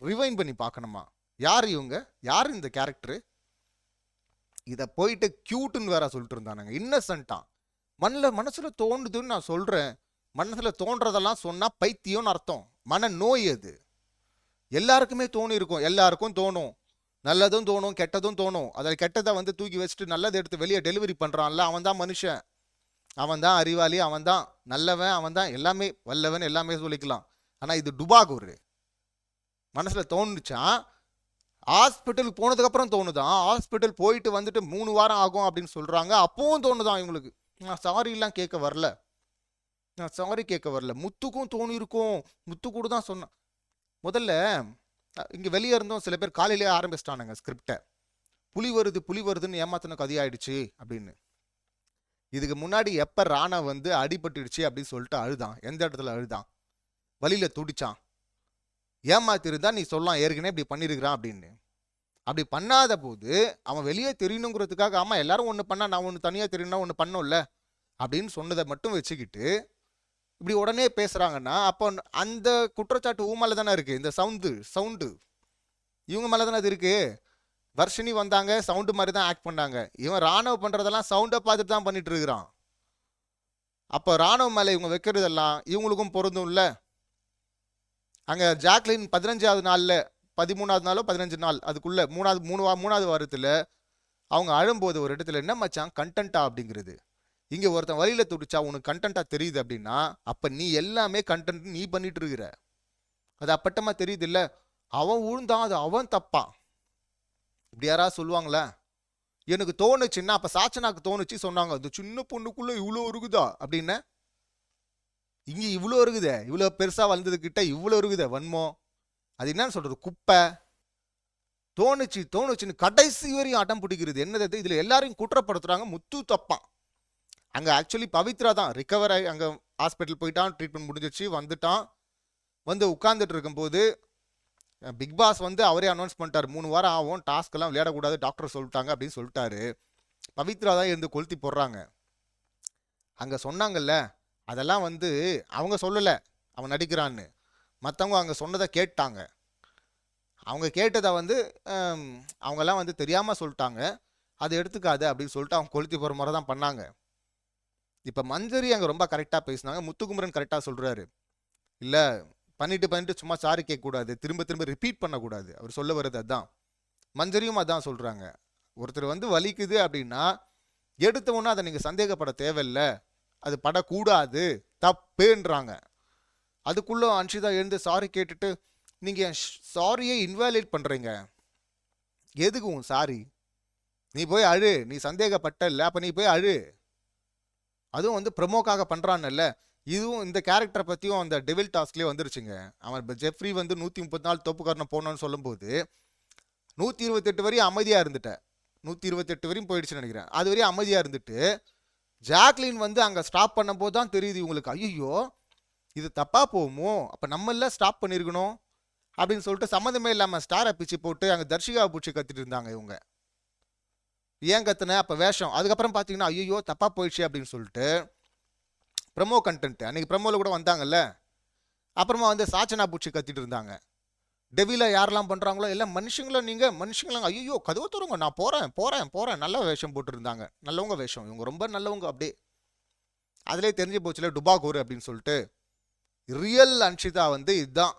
ரிவைண்ட் பண்ணி பார்க்கணுமா யார் இவங்க, யார் இந்த கேரக்டரு? இதை போயிட்டு க்யூட்டுன்னு வேற சொல்லிட்டு இருந்தானுங்க, இன்னசென்ட்டான். மனசில் தோணுதுன்னு நான் சொல்கிறேன். மனசில் தோன்றதெல்லாம் சொன்னால் பைத்தியம்னு அர்த்தம், மன நோய் அது. எல்லாருக்குமே தோணி இருக்கும், எல்லாருக்கும் தோணும், நல்லதும் தோணும் கெட்டதும் தோணும். அதில் கெட்டதை வந்து தூக்கி வச்சுட்டு நல்லதை எடுத்து வெளியே டெலிவரி பண்ணுறான்ல அவன் தான் மனுஷன், அவன் தான் அறிவாளி, அவன் தான் நல்லவன், அவன் தான் எல்லாமே வல்லவன், எல்லாமே சொல்லிக்கலாம். ஆனால் இது டுபாகூர். மனசில் தோணுச்சான், ஹாஸ்பிட்டலுக்கு போனதுக்கப்புறம் தோணுதான். ஹாஸ்பிட்டல் போயிட்டு வந்துட்டு 3 வாரம் ஆகும் அப்படின்னு சொல்கிறாங்க, அப்பவும் தோணுதான் இவங்களுக்கு. நான் சாரிலாம் கேட்க வரல, நான் சாரி கேட்க வரல. முத்துக்கும் தோணியிருக்கும், முத்து கூட தான் சொன்னான். முதல்ல இங்கே வெளியே இருந்தோம் சில பேர் காலையிலேயே ஆரம்பிச்சிட்டானுங்க ஸ்கிரிப்டை, புலி வருதுன்னு ஏமாத்தின கதையாயிடுச்சு அப்படின்னு. இதுக்கு முன்னாடி எப்போ ராணா வந்து அடிபட்டுடுச்சு அப்படின்னு சொல்லிட்டு அழுதான், எந்த இடத்துல அழுதான்? வழியில் துடிச்சான். ஏமாத்திருந்தா நீ சொல்லலாம் ஏற்கனவே இப்படி பண்ணியிருக்கிறான் அப்படின்னு. அப்படி பண்ணாத போது அவன் வெளியே தெரியணுங்கிறதுக்காக ஆமா எல்லாரும் ஒன்று பண்ணா நான் ஒன்று தனியாக தெரியணும்னா ஒன்று பண்ணோம்ல அப்படின்னு சொன்னதை மட்டும் வச்சுக்கிட்டு இப்படி உடனே பேசுகிறாங்கன்னா அப்போ அந்த குற்றச்சாட்டு ஊ மேலே தானே இருக்குது. இந்த சவுண்டு இவங்க மேலே தானே அது இருக்குது. வர்ஷினி வந்தாங்க, சவுண்டு மாதிரி தான் ஆக்ட் பண்ணாங்க. இவன் ராணுவ பண்ணுறதெல்லாம் சவுண்டை பார்த்துட்டு தான் பண்ணிட்டு இருக்கிறான். அப்போ ராணுவ மேலே இவங்க வைக்கிறதெல்லாம் இவங்களுக்கும் பொருந்தும் இல்லை. அங்கே ஜாக்லின் 15வது நாளில் 13வது நாளோ 15 நாள் அதுக்குள்ள மூணாவது வாரத்தில் அவங்க அழும்போது ஒரு இடத்துல என்ன மச்சான் கண்டென்ட்டா அப்படிங்கிறது. இங்கே ஒருத்தன் வழியில் துடிச்சா உனக்கு கண்டென்ட்டா தெரியுது அப்படின்னா அப்போ நீ எல்லாமே கண்டென்ட் நீ பண்ணிட்டு இருக்கிற. அது அப்பட்டமாக தெரியுது இல்லை. அவன் உழுந்தான் அது அவன் தப்பான். இப்படி யாராவது சொல்லுவாங்களா? எனக்கு தோணுச்சுன்னா அப்போ சாச்சனாக்கு தோணுச்சு சொன்னாங்க அந்த சின்ன பொண்ணுக்குள்ளே இவ்வளோ இருக்குதா அப்படின்னு. இங்கே இவ்வளோ இருக்குதே, இவ்வளோ பெருசாக வளர்ந்ததுக்கிட்ட இவ்வளோ இருக்குதே வன்மம். அது என்னன்னு சொல்கிறது, குப்பை. தோணுச்சுன்னு கடைசி வரையும் அடம் பிடிக்கிறது என்னது. இதில் எல்லாரையும் குற்றப்படுத்துகிறாங்க. முத்து தப்பான். அங்கே ஆக்சுவலி பவித்ரா தான் ரிகவர் ஆகி அங்கே ஹாஸ்பிட்டல் போயிட்டான், ட்ரீட்மெண்ட் முடிஞ்சிச்சு, வந்துட்டான். வந்து உட்காந்துட்டு இருக்கும்போது பிக் பாஸ் வந்து அவரே அனௌன்ஸ் பண்ணிட்டார் 3 வாரம் ஆகும், டாஸ்க் எல்லாம் விளையாடக்கூடாது டாக்டர் சொல்லிட்டாங்க அப்படின்னு சொல்லிட்டாரு. பவித்ரா தான் இருந்து கொளுத்தி போடுறாங்க. அங்கே சொன்னாங்கல்ல அதெல்லாம் வந்து அவங்க சொல்லலை அவன் நடிக்கிறான்னு, மற்றவங்க அங்கே சொன்னதை கேட்டாங்க. அவங்க கேட்டதை வந்து அவங்கெல்லாம் வந்து தெரியாமல் சொல்லிட்டாங்க, அதை எடுத்துக்காது அப்படின்னு சொல்லிட்டு அவங்க கொளுத்தி போகிற மாதிரி தான் பண்ணாங்க. இப்போ மஞ்சரி அங்கே ரொம்ப கரெக்டாக பேசினாங்க. முத்துக்குமரன் கரெக்டாக சொல்கிறாரு, இல்லை பண்ணிட்டு சும்மா சாரி கேட்கக்கூடாது, திரும்ப ரிப்பீட் பண்ணக்கூடாது. அவர் சொல்ல வர்றது அதுதான். மஞ்சரியும் அதான் சொல்கிறாங்க. ஒருத்தர் வந்து வலிக்குது அப்படின்னா எடுத்தவொன்னே அதை நீங்கள் சந்தேகப்பட தேவையில்லை, அது படக்கூடாது, தப்புன்றாங்க. அதுக்குள்ளே அன்ஷிதா எழுந்து சாரி கேட்டுட்டு நீங்கள் சாரியை இன்வாலிட் பண்ணுறீங்க. எதுக்கு உன் சாரி? நீ போய் அழு, நீ சந்தேகப்பட்ட இல்லை, அப்போ நீ போய் அழு. அதுவும் வந்து ப்ரமோக்காக பண்ணுறான்ல. இதுவும் இந்த கேரக்டரை பற்றியும் அந்த டெவில் டாஸ்க்லேயே வந்துருச்சுங்க. அவன் ஜெஃப்ரி வந்து 134 தோப்புக்காரனை போனோன்னு சொல்லும்போது 128 வரையும் அமைதியாக இருந்துட்டேன். 128 வரையும் போயிடுச்சுன்னு நினைக்கிறேன். அது வரையும் அமைதியாக இருந்துட்டு ஜாக்லின் வந்து அங்கே ஸ்டாப் பண்ணும்போது தான் தெரியுது இவங்களுக்கு, ஐயோ இது தப்பாக போகுமோ, அப்போ நம்மள ஸ்டாப் பண்ணியிருக்கணும் அப்படின்னு சொல்லிட்டு சம்மந்தமே இல்லாமல் ஸ்டாரை பிச்சு போட்டு அங்கே தர்ஷிகாவை பிடிச்சி கத்திட்டு இருந்தாங்க இவங்க. ஏன் கத்துன அப்போ வேஷம். அதுக்கப்புறம் பார்த்தீங்கன்னா ஐயோ தப்பாக போயிடுச்சு அப்படின்னு சொல்லிட்டு ப்ரமோ கண்டென்ட் அன்றைக்கி ப்ரமோவில் கூட வந்தாங்கல்ல, அப்புறமா வந்து சாச்சனா பூச்சி கத்திட்டு இருந்தாங்க. டெவில யாரெல்லாம் பண்ணுறாங்களோ எல்லாம் மனுஷங்களும், நீங்கள் மனுஷங்களாம் ஐயோ கதவை தருங்க நான் போகிறேன் நல்ல வேஷம் போட்டுருந்தாங்க. நல்லவங்க வேஷம், இவங்க ரொம்ப நல்லவங்க. அப்படியே அதிலே தெரிஞ்சு போச்சுல டுபாகூர் அப்படின்னு சொல்லிட்டு. ரியல் அன்ஷிதா வந்து இதுதான்.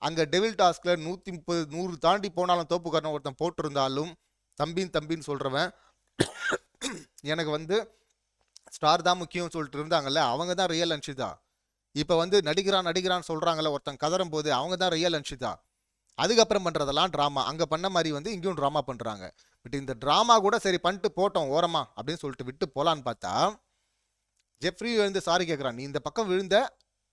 அங்கே டெவில் டாஸ்கில் 130 100 தாண்டி போனாலும் தோப்புக்காரன் ஒருத்தன் போட்டிருந்தாலும் தம்பின்னு சொல்கிறவன் எனக்கு வந்து ஸ்டார் தான் முக்கியம் சொல்லிட்டு இருந்தாங்கல்ல, அவங்க தான் ரியல் அன்ஷிதா. இப்போ வந்து நடிக்கிறான்னு சொல்கிறாங்கல்ல ஒருத்தன் கதறும் போது, அவங்க தான் ரியல் அன்ஷிதா. அதுக்கப்புறம் பண்ணுறதெல்லாம் ட்ராமா. அங்கே பண்ண மாதிரி வந்து இங்கேயும் ட்ராமா பண்ணுறாங்க. பட் இந்த ட்ராமா கூட சரி பண்ணிட்டு போட்டோம் ஓரமா அப்படின்னு சொல்லிட்டு விட்டு போகலான்னு பார்த்தா ஜெஃப்ரி விழுந்து சாரி கேட்குறான். நீ இந்த பக்கம் விழுந்த,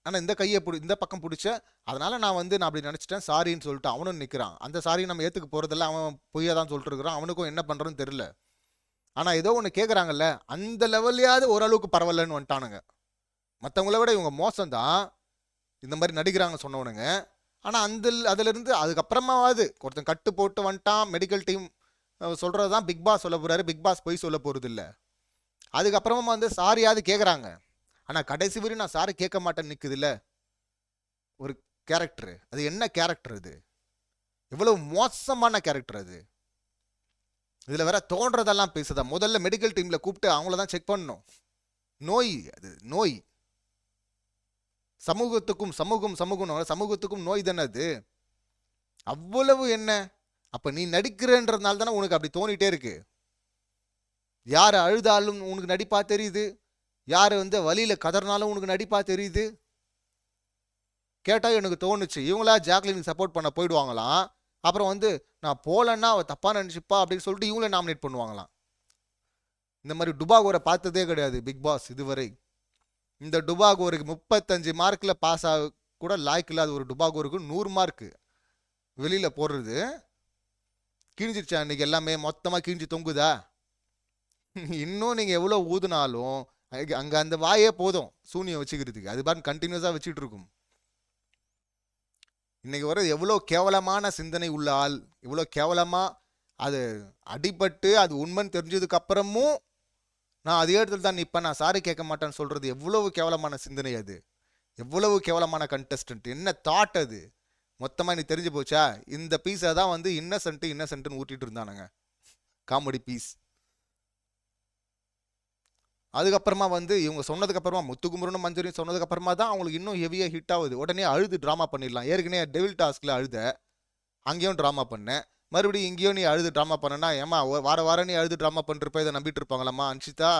ஆனால் இந்த கையை இந்த பக்கம் பிடிச்ச, அதனால் நான் அப்படி நினச்சிட்டேன் சாரின்னு சொல்லிட்டு அவனும் நிற்கிறான். அந்த சாரி நம்ம ஏற்றுக்க போகிறதில்ல, அவன் பொய்யா தான் சொல்லிட்டு இருக்கிறான். அவனுக்கும் என்ன பண்ணுறதுன்னு தெரில. ஆனால் ஏதோ ஒன்று கேட்குறாங்கல்ல, அந்த லெவல்லையாவது ஓரளவுக்கு பரவாயில்லன்னு வந்துட்டானுங்க. மற்றவங்கள விட இவங்க மோசம்தான் இந்த மாதிரி நடிக்கிறாங்க சொன்னவனுங்க. ஆனால் அதிலிருந்து அதுக்கப்புறமாவது ஒருத்தன் கட்டு போட்டு வந்துட்டான். மெடிக்கல் டீம் சொல்கிறது தான் பிக் பாஸ் சொல்ல போகிறாரு, பிக் பாஸ் போய் சொல்ல போகிறது இல்லை. அதுக்கப்புறமா வந்து சாரியாவது கேட்குறாங்க. ஆனால் கடைசி வரையும் நான் சாரி கேட்க மாட்டேன்னு நிற்குது இல்லை ஒரு கேரக்டரு. அது என்ன கேரக்டர்? அது எவ்வளவு மோசமான கேரக்டர் அது. இதில் வேற தோன்றதெல்லாம் பேசுதா. முதல்ல மெடிக்கல் டீமில் கூப்பிட்டு அவங்கள தான் செக் பண்ணணும். நோய் அது, நோய். சமூகத்துக்கும் நோய் தானே அது. அவ்வளவு என்ன அப்போ நீ நடிக்கிறன்றதுனால தானே உனக்கு அப்படி தோணிட்டே இருக்கு. யார் அழுதாலும் உனக்கு நடிப்பா தெரியுது, யார் வந்து வழியில் கதறினாலும் உனக்கு நடிப்பா தெரியுது. கேட்டால் எனக்கு தோணுச்சு இவங்களா ஜாக்லினுக்கு சப்போர்ட் பண்ண போயிடுவாங்களாம். அப்புறம் வந்து நான் போகலன்னா அவள் தப்பாக நினச்சிப்பா அப்படின்னு சொல்லிட்டு இவங்களே நாமினேட் பண்ணுவாங்களாம். இந்த மாதிரி டுபாகோரை பார்த்ததே கிடையாது பிக் பாஸ் இதுவரை. இந்த டுபாகோருக்கு 35 மார்க்கில் பாஸ் ஆக கூட லாய்க்கு இல்லாத ஒரு டுபாகோருக்கு 100 மார்க்கு வெளியில் போடுறது. கிழிஞ்சிருச்சா இன்னைக்கு எல்லாமே மொத்தமாக கிழிஞ்சு தொங்குதா? இன்னும் நீங்கள் எவ்வளோ ஊதுனாலும் அங்கே அந்த வாயே போதும் சூனியம் வச்சுக்கிறதுக்கு. அது பாருங்க கண்டினியூஸாக வச்சுட்டு இருக்கும். இன்னைக்கு வர எவ்வளோ கேவலமான சிந்தனை உள்ள ஆள், எவ்வளோ கேவலமாக அது அடிபட்டு அது உண்மைன்னு தெரிஞ்சதுக்கு அப்புறமும் நான் அதே இடத்துல தான் நிற்பேன், நான் சாரி கேட்க மாட்டேன்னு சொல்கிறது எவ்வளவு கேவலமான சிந்தனை அது. எவ்வளவு கேவலமான கண்டஸ்டன்ட், என்ன தாட் அது. மொத்தமாக நீ தெரிஞ்சு போச்சா? இந்த பீஸை தான் வந்து இன்னசென்ட்னு ஊட்டிட்டு இருந்தானுங்க, காமெடி பீஸ். அதுக்கப்புறமா வந்து இவங்க சொன்னதுக்கப்புறமா முத்துக்குமரனும் மஞ்சரியும் சொன்னதுக்கப்புறமா தான் அவங்களுக்கு இன்னும் ஹெவியாக ஹிட் ஆகுது. உடனே அழுது ட்ராமா பண்ணிடலாம். ஏற்கனவே டெவில் டாஸ்கில் அழுத, அங்கேயும் ட்ராமா பண்ணேன். மறுபடியும் இங்கேயும் நீ அழுது ட்ராமா பண்ணனா ஏமா வார வாரம் நீ அழுது ட்ராமா பண்ணிருப்ப, இதை நம்பிட்டு இருப்பாங்களாம்மா அன்ஷிதா?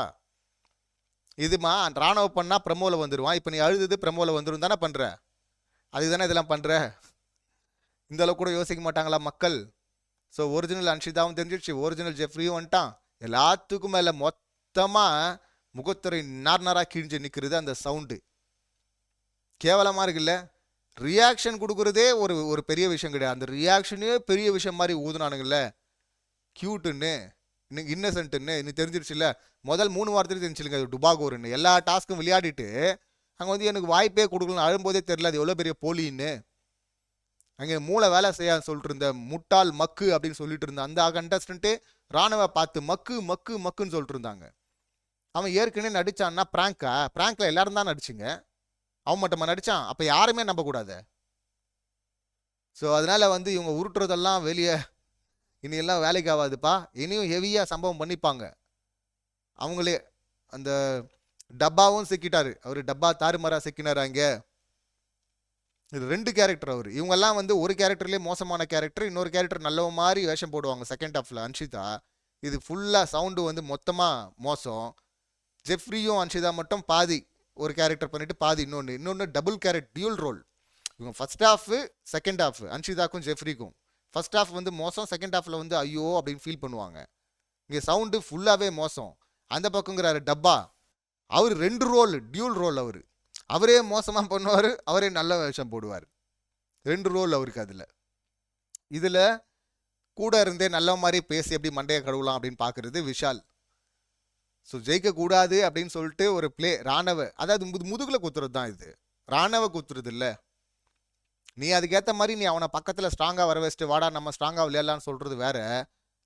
இதுமா ராணுவ பண்ணா ப்ரமோல வந்துடுவான். இப்போ நீ அழுது ப்ரமோல வந்துடும் தானே பண்ற. அதுக்கு தானே இதெல்லாம் பண்ற. இந்த அளவுக்கு கூட யோசிக்க மாட்டாங்களா மக்கள்? ஸோ ஒரிஜினல் அன்ஷிதாவும் தெரிஞ்சிடுச்சு, ஒரிஜினல் ஜெஃப்ரியும் வந்துட்டான். எல்லாத்துக்கும் மேலே மொத்தமாக முகத்துறை நார் நாராக கிழிஞ்சு நிற்கிறது அந்த சவுண்டு. கேவலமாக இருக்குல்ல. ரியாக்ஷன் கொடுக்குறதே ஒரு ஒரு பெரிய விஷயம் கிடையாது. அந்த ரியாக்ஷனே பெரிய விஷயம் மாதிரி ஊதுனானுங்கல்ல. கியூட்டுன்னு, இன்னைக்கு இன்னசென்ட்டுன்னு இன்னும் தெரிஞ்சிருச்சுல்ல. முதல் 3 வாரத்துலேயும் தெரிஞ்சிருங்க அது டுபாகோருன்னு. எல்லா டாஸ்க்கும் விளையாடிட்டு அங்கே வந்து எனக்கு வாய்ப்பே கொடுக்கலன்னு அழும்போதே தெரியல அது எவ்வளோ பெரிய போலின்னு. அங்கே மூளை வேலை செய்யாது சொல்லிட்டு இருந்த முட்டாள் மக்கு அப்படின்னு சொல்லிட்டு இருந்த அந்த கண்டஸ்டன்ட்டு ராணுவ பார்த்து மக்கு மக்கு மக்குன்னு சொல்லிட்டு இருந்தாங்க. அவன் ஏற்கனவே நடிச்சான்னா பிராங்க்ல எல்லாரும் தான் நடிச்சுங்க, அவன் மட்டுமா நடிச்சான்? அப்போ யாருமே நம்பக்கூடாது. ஸோ அதனால வந்து இவங்க உருட்டுறதெல்லாம் வெளியே இனியெல்லாம் வேலைக்கு ஆகாதுப்பா. இனியும் ஹெவியாக சம்பவம் பண்ணிப்பாங்க அவங்களே. அந்த டப்பாவும் சிக்கிட்டாரு அவர், டப்பா தாறுமாறா சிக்கினார் அங்கே. இது 2 கேரக்டர் அவர். இவங்கெல்லாம் வந்து ஒரு கேரக்டர்லேயே மோசமான கேரக்டர், இன்னொரு கேரக்டர் நல்ல மாதிரி வேஷம் போடுவாங்க செகண்ட் ஹாஃபில் அன்ஷிதா. இது ஃபுல்லாக சவுண்டு வந்து மொத்தமாக மோசம். ஜெஃப்ரியும் அன்ஷிதா மட்டும் பாதி ஒரு கேரக்டர் பண்ணிட்டு பாதி இன்னொன்று டபுள் கேரக்டர், டியூல் ரோல். இவங்க ஃபர்ஸ்ட் ஹாஃப் செகண்ட் ஹாஃப் அன்ஷிதாக்கும் ஜெஃப்ரிக்கும். ஃபர்ஸ்ட் ஹாஃப் வந்து மோசம், செகண்ட் ஹாஃபில் வந்து ஐயோ அப்படின்னு ஃபீல் பண்ணுவாங்க. இங்கே சவுண்டு ஃபுல்லாகவே மோசம். அந்த பக்கங்கிறாரு டப்பா, அவர் 2 ரோல் டியூல் ரோல். அவரே மோசமாக பண்ணுவார், அவரே நல்ல வேஷம் போடுவார். 2 ரோல் அவருக்கு. இதில் கூட இருந்தே நல்ல மாதிரி பேசி எப்படி மண்டையை கழுவலாம் அப்படின்னு பார்க்குறது விஷால். ஸோ ஜெயிக்கக்கூடாது அப்படின்னு சொல்லிட்டு ஒரு பிளே ராணவ, அதாவது முதுகில் குத்துறது தான் இது. ராணவ குத்துறது இல்லை. நீ அதுக்கேற்ற மாதிரி நீ அவனை பக்கத்தில் ஸ்ட்ராங்காக வர வச்சுட்டு வாடா நம்ம ஸ்ட்ராங்காக விளையாடலான்னு சொல்கிறது வேற.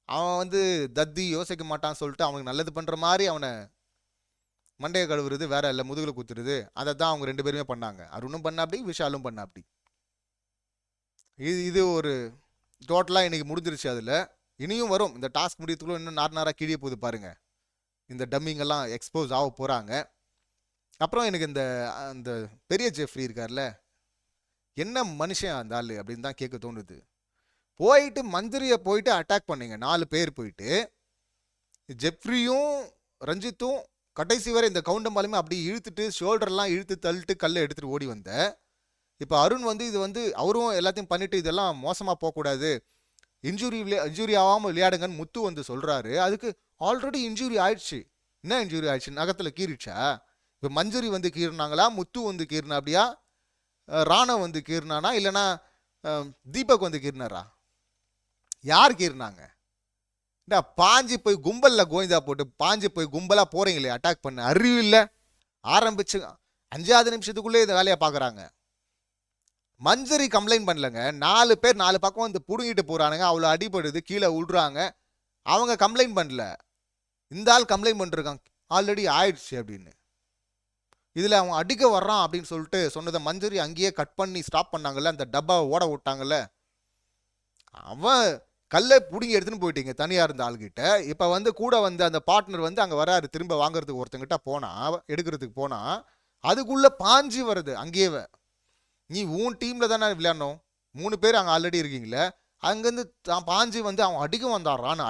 அவன் வந்து தத்தி யோசிக்க மாட்டான்னு சொல்லிட்டு அவனுக்கு நல்லது பண்ணுற மாதிரி அவனை மண்டையை கழுவுறது வேற இல்லை, முதுகில் குத்துறது. அதை தான் அவங்க 2 பேருமே பண்ணாங்க. அருணும் பண்ண அப்படி, விஷாலும் பண்ண அப்படி. இது ஒரு டோட்டலாக இன்னைக்கு முடிஞ்சிருச்சு. அதில் இனியும் வரும். இந்த டாஸ்க் முடியத்துக்குள்ள இன்னும் நாராக கிழிய போகுது பாருங்க. இந்த டம்மிங்கெல்லாம் எக்ஸ்போஸ் ஆக போகிறாங்க. அப்புறம் எனக்கு அந்த பெரிய ஜெஃப்ரி இருக்கார்ல, என்ன மனுஷன் அந்த ஆள் அப்படின்னு தான் கேட்க தோணுது. போயிட்டு மந்திரியை போயிட்டு அட்டாக் பண்ணீங்க 4 பேர் போயிட்டு. ஜெஃப்ரியும் ரஞ்சித்தும் கடைசி வரை இந்த கவுண்டம்பாலுமே அப்படி இழுத்துட்டு ஷோல்டர்லாம் இழுத்து தள்ளிட்டு கல்லை எடுத்துகிட்டு ஓடி வந்த. இப்போ அருண் வந்து இது வந்து அவரும் எல்லாத்தையும் பண்ணிட்டு இதெல்லாம் மோசமாக போகக்கூடாது, இன்ஜுரி ஆகாமல் விளையாடுங்கன்னு முத்து வந்து சொல்கிறாரு. அதுக்கு ஆல்ரெடி இன்ஜுரி ஆயிடுச்சு. என்ன இன்ஜுரி ஆயிடுச்சு? நகத்தில் கீறிடுச்சா? இப்போ மஞ்சரி வந்து கீறினாங்களா, முத்து வந்து கீறினா அப்படியா, ராணவ் வந்து கீறினானா, இல்லைனா தீபக் வந்து கீறினாரா? யார் கீறினாங்க? பாஞ்சி போய் கும்பலில் கோவிந்தா போட்டு பாஞ்சி போய் கும்பலாக போகிறீங்களே அட்டாக் பண்ண, அறிவு இல்லை? ஆரம்பிச்சு 5வது நிமிஷத்துக்குள்ளே இந்த வேலையை பார்க்குறாங்க. மஞ்சரி கம்ப்ளைண்ட் பண்ணலங்க, 4 பேர் 4 பக்கம் வந்து புடுங்கிட்டு போகிறானுங்க, அவ்வளோ அடிபடுது, கீழே விழுறாங்க. அவங்க கம்ப்ளைண்ட் பண்ணல, இந்த ஆள் கம்ப்ளைண்ட் பண்ணிருக்காங்க ஆல்ரெடி ஆயிடுச்சு அப்படின்னு. இதில் அவன் அடிக்க வர்றான் அப்படின்னு சொல்லிட்டு சொன்னதை மஞ்சரி அங்கேயே கட் பண்ணி ஸ்டாப் பண்ணாங்கல்ல, அந்த டப்பாவை ஓட விட்டாங்கல்ல. அவன் கல்லை பிடுங்கி எடுத்துன்னு போயிட்டீங்க தனியாக இருந்த ஆள்கிட்ட. இப்போ வந்து கூட வந்து அந்த பார்ட்னர் வந்து அங்கே வராரு திரும்ப வாங்குறதுக்கு, ஒருத்தங்கிட்ட போனால் எடுக்கிறதுக்கு போனால் அதுக்குள்ளே பாஞ்சி வருது அங்கேயே. நீ உன் டீமில் தானே விளையாடணும், 3 பேர் அங்கே ஆல்ரெடி இருக்கீங்களே. அங்கேருந்து பாஞ்சி வந்து அவன் அடிக்க வந்தாரான்,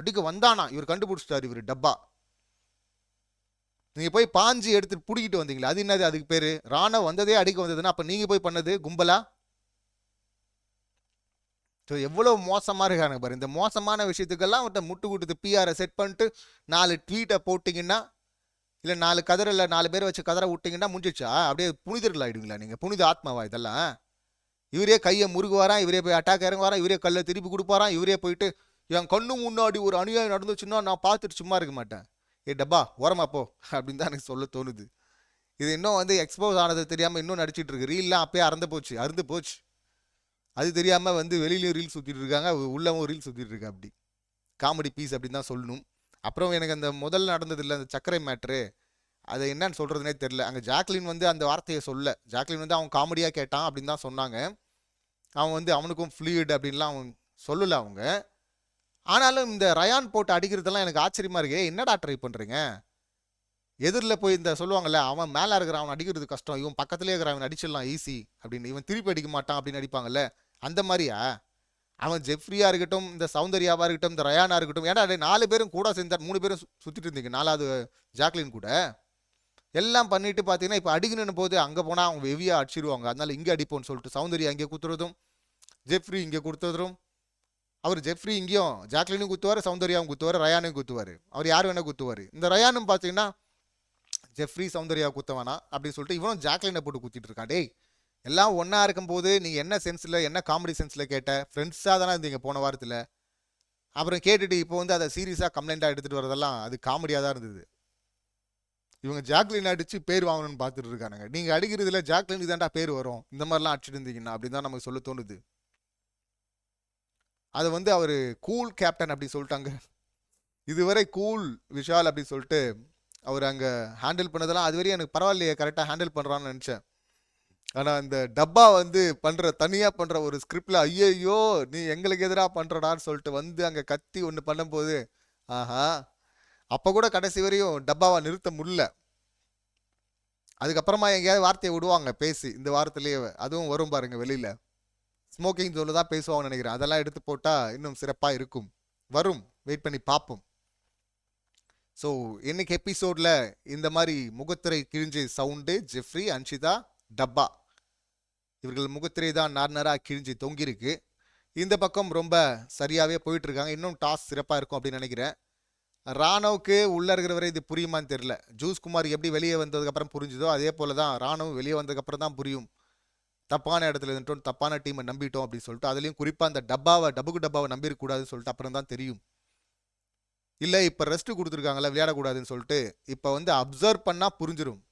அடிக்க வந்தானா இவர் கண்டுபிடிச்சிட்டாரு இவர் டப்பா. நீங்கள் போய் பாஞ்சி எடுத்து பிடிக்கிட்டு வந்தீங்களா, அது என்னது? அதுக்கு பேர் ராணவ் வந்ததே அடிக்க வந்ததுன்னா அப்போ நீங்கள் போய் பண்ணது கும்பலா? ஸோ எவ்வளோ மோசமாக இருக்காங்க பாரு. இந்த மோசமான விஷயத்துக்கெல்லாம் முட்டு கொடுத்து பிஆரை செட் பண்ணிட்டு 4 ட்வீட்டை போட்டிங்கன்னா, இல்லை 4 கதறில் 4 பேரை வச்சு கதற விட்டிங்கன்னா முடிஞ்சிச்சா? அப்படியே புனிதர்கள் ஆகிடுங்களா நீங்கள்? புனித ஆத்மாவா இதெல்லாம்? இவரே கையை முருகுவாரான், இவரே போய் அட்டாக் இறங்குவாரான், இவரே கல்லை திருப்பி கொடுப்பாரான், இவரே போயிட்டு என் கண்ணு முன்னாடி ஒரு அநியாயம் நடந்துச்சுன்னா நான் பார்த்துட்டு சும்மா இருக்க மாட்டேன், ஏ டப்பா ஓரமா போ அப்படின்னு தான் எனக்கு சொல்ல தோணுது. இது இன்னும் வந்து எக்ஸ்போஸ் ஆனது தெரியாமல் இன்னும் நடிச்சிட்டு இருக்கு. ரீல்லாம் அப்பயே அறுந்து போச்சு. அது தெரியாமல் வந்து வெளியிலையும் ரீல் சுற்றிட்டு இருக்காங்க, உள்ளவும் ரீல் சுற்றிட்டு இருக்கா. அப்படி காமெடி பீஸ் அப்படின்னு தான் சொல்லணும். அப்புறம் எனக்கு அந்த முதல்ல நடந்தது இல்லை அந்த சர்க்கரை மேட்ரு, அதை என்னன்னு சொல்கிறதுனே தெரில. அங்கே ஜாக்லின் வந்து அந்த வார்த்தையை சொல்ல, ஜாக்லின் வந்து அவன் காமெடியாக கேட்டான் அப்படின்னு தான் சொன்னாங்க. அவன் வந்து அவனுக்கும் ஃப்ளூயிட் அப்படின்லாம் அவன் சொல்லலை அவங்க. ஆனாலும் இந்த ரயான் போட்டு அடிக்கிறதெல்லாம் எனக்கு ஆச்சரியமாக இருக்கு. என்னடா ட்ரை பண்ணுறீங்க? எதிரில் போய் இந்த சொல்லுவாங்கள்ல, அவன் மேலே இருக்கிற அவன் அடிக்கிறது கஷ்டம், இவன் பக்கத்துலேயே இருக்கிற அவன் அடிச்சிடலாம் ஈஸி அப்படின்னு, இவன் திருப்பி அடிக்க மாட்டான் அப்படின்னு அடிப்பாங்கல்ல, அந்த மாதிரியா? அவன் ஜெஃப்ரியா இருக்கட்டும், இந்த சௌந்தர்யாவா இருக்கட்டும், இந்த ரயானா இருக்கட்டும், ஏன்னா 4 பேரும் கூட சேர்ந்தார், 3 பேரும் சுத்திட்டு இருந்தீங்க, 4வது ஜாக்லின் கூட எல்லாம் பண்ணிட்டு பார்த்தீங்கன்னா, இப்போ அடிக்கணும் போது அங்கே போனால் அவங்க ஹெவியா அடிச்சிருவாங்க, அதனால இங்கே அடிப்போம்னு சொல்லிட்டு சௌந்தர்யா இங்கே குத்துறதும், ஜெஃப்ரி இங்கே கொடுத்ததும், அவர் ஜெஃப்ரி இங்கேயும் ஜாக்லினும் குத்துவார், சௌந்தர்யாவும் குத்துவார், ரயானையும் குத்துவார், அவர் யார் வேணா குத்துவார். இந்த ரயானும் பார்த்தீங்கன்னா ஜெஃப்ரி சௌந்தர்யா குத்தவானா அப்படின்னு சொல்லிட்டு இவனும் ஜாக்லினை போட்டு குத்திட்டு இருக்கான். டேய், எல்லாம் ஒன்றா இருக்கும்போது நீங்கள் என்ன சென்ஸில், என்ன காமெடி சென்ஸில் கேட்ட? ஃப்ரெண்ட்ஸாக தானே இருந்தீங்க போன வாரத்தில். அப்புறம் கேட்டுட்டு இப்போ வந்து அதை சீரியஸாக கம்ப்ளைண்ட்டாக எடுத்துகிட்டு வரதெல்லாம் அது காமெடியாக தான் இருந்தது. இவங்க ஜாக்லின் அடித்து பேர் வாங்கணும்னு பார்த்துட்டு இருக்கானுங்க. நீங்கள் அடிக்கிறதுல ஜாக்லினுக்கு தான்டா பேர் வரும், இந்த மாதிரிலாம் அடிச்சுட்டு இருந்தீங்கன்னா அப்படின்னு தான் நமக்கு சொல்ல தோணுது. அதை வந்து அவர் கூல் கேப்டன் அப்படி சொல்லிட்டாங்க. இதுவரை கூல் விஷால் அப்படி சொல்லிட்டு அவர் அங்கே ஹேண்டில் பண்ணதெல்லாம் அது வரையும் எனக்கு பரவாயில்லையே, கரெக்டாக ஹேண்டில் பண்ணுறான்னு நினச்சேன். ஆனால் இந்த டப்பா வந்து பண்ணுற தனியாக பண்ணுற ஒரு ஸ்கிரிப்டில் ஐயோ நீ எங்களுக்கு எதிராக பண்ணுறடான்னு சொல்லிட்டு வந்து அங்கே கத்தி ஒன்று பண்ணும்போது, ஆஹா, அப்போ கூட கடைசி வரையும் டப்பாவை நிறுத்த முடியல. அதுக்கப்புறமா எங்கேயாவது வார்த்தையை விடுவாங்க பேசி, இந்த வாரத்திலேயே அதுவும் வரும் பாருங்க வெளியில், ஸ்மோக்கிங் ஜோனில் தான் பேசுவாங்கன்னு நினைக்கிறேன். அதெல்லாம் எடுத்து போட்டால் இன்னும் சிறப்பாக இருக்கும், வரும், வெயிட் பண்ணி பார்ப்போம். ஸோ இன்னைக்கு எபிசோடில் இந்த மாதிரி முகத்திரை கிழிஞ்சு சவுண்டு, ஜெஃப்ரி, அன்ஷிதா, டப்பா இவர்கள் முகத்திரை தான் நார்னராக கிழிஞ்சு தொங்கியிருக்கு. இந்த பக்கம் ரொம்ப சரியாகவே போயிட்டு இருக்காங்க. இன்னும் டாஸ் சிறப்பாக இருக்கும் அப்படின்னு நினைக்கிறேன். ராணுவுக்கு உள்ளே இருக்கிறவரை இது புரியுமான்னு தெரில. ஜூஸ் குமார் எப்படி வெளியே வந்ததுக்கப்புறம் புரிஞ்சுதோ அதே போல் தான் ராணுவ வெளியே வந்ததுக்கப்புறம் தான் புரியும், தப்பான இடத்துல இருந்துட்டோம், தப்பான டீமை நம்பிட்டோம் அப்படின்னு சொல்லிட்டு. அதுலேயும் குறிப்பாக அந்த டப்புக்கு டப்பாவை நம்பிடக்கூடாதுன்னு சொல்லிட்டு அப்புறம் தான் தெரியும். இல்லை இப்போ ரெஸ்ட்டு கொடுத்துருக்காங்களே விளையாடக்கூடாதுன்னு சொல்லிட்டு இப்போ வந்து அப்சர்வ் பண்ணால் புரிஞ்சிடும்.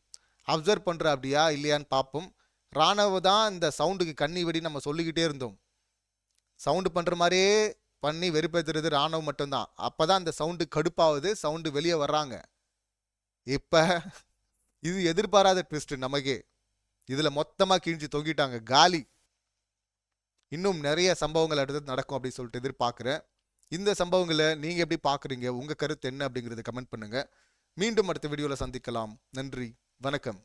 அப்சர்வ் பண்ணுற அப்படியா இல்லையான்னு பார்ப்போம். ராணுவ தான் இந்த சவுண்டுக்கு கண்ணி வெடி நம்ம சொல்லிக்கிட்டே இருந்தோம். சவுண்டு பண்ணுற மாதிரியே பண்ணி வெறுப்பேற்றுறது ராணுவ மட்டும்தான். அப்போ தான் அந்த சவுண்டு கடுப்பாகுது, சவுண்டு வெளியே வர்றாங்க. இப்போ இது எதிர்பாராத ட்விஸ்ட் நமக்கே. இதில் மொத்தமாக கிழிஞ்சு தொங்கிட்டாங்க, காலி. இன்னும் நிறைய சம்பவங்கள் அடுத்து நடக்கும் அப்படின்னு சொல்லிட்டு எதிர்பார்க்குறேன். இந்த சம்பவங்களை நீங்கள் எப்படி பார்க்குறீங்க, உங்கள் கருத்து என்ன அப்படிங்கிறத கமெண்ட் பண்ணுங்கள். மீண்டும் அடுத்த வீடியோவில் சந்திக்கலாம். நன்றி, வணக்கம்.